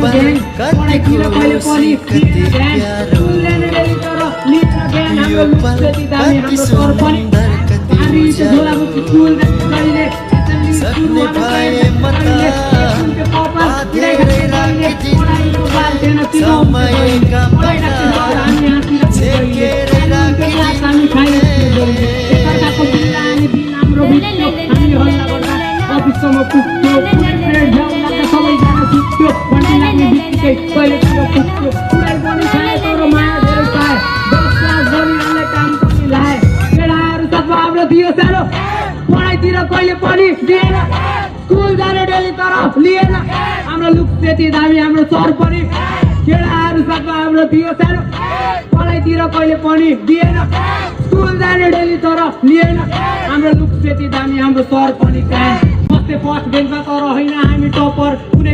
ध्यान पढाइतिर कहिले पनि ध्यान स्कुलले नै डेली तर लिएर बिहान हाम्रो लुक्सेती दामी हाम्रो सर पनि हामी त्यो झोलामुखी स्कुल कहिले सक्ने भए म त धेरै राखिदिन्छु समयका महिना छेकेर अफिससम्म पुग्थ्यो सबैजना सुत्थ्यो घन्टी लाग्ने बित्तिकै कहिलेतिर पुग्थ्यो पुरै पनि खाए तर माया धेरै पाए 10 क्लास गरिरहने काम पनि लाए केटाहरू साथमा हाम्रो थियो सानो पढाइतिर कहिले पनि दिएन स्कुल जाने डेली तर लिएन हाम्रो लुक्सेती दामी हाम्रो सर पनि केटाहरू साथमा हाम्रो थियो सानो पढाइतिर कहिले पनि दिएन स्कुल जाने डेली तर लिएन हाम्रो लुक्सेती दामी हाम्रो सर पनि कहाँ बस्थे फर्स्ट बेन्चमा तर होइन हामी टपर कुनै